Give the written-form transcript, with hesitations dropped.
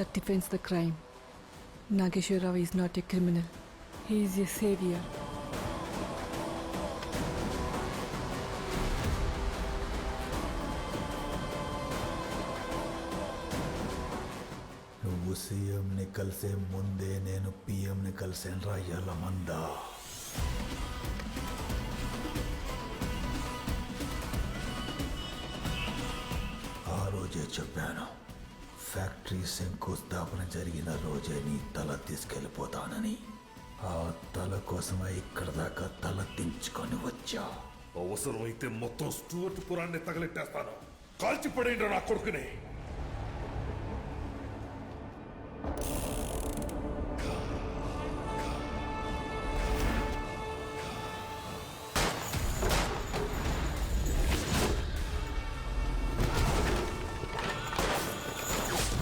that defends the crime. Nageshwar Rao is not a criminal. He is a savior. నువ్వు సీఎంని కలిసే ముందే నేను పిఎంని కలిసాను రా యలమందా. ఆ రోజే చెప్పాను, ఫ్యాక్టరీ శంకుస్థాపన జరిగిన రోజే నీ తల తీసుకెళ్ళిపోతానని. ఆ తల కోసమే ఇక్కడ దాకా తల దించుకొని వచ్చా. అవసరమైతే మొత్తం స్టూవర్ట్ పురాన్ని తగలెట్టేస్తాను. కాల్చి పడేయండి నా కొడుకుని.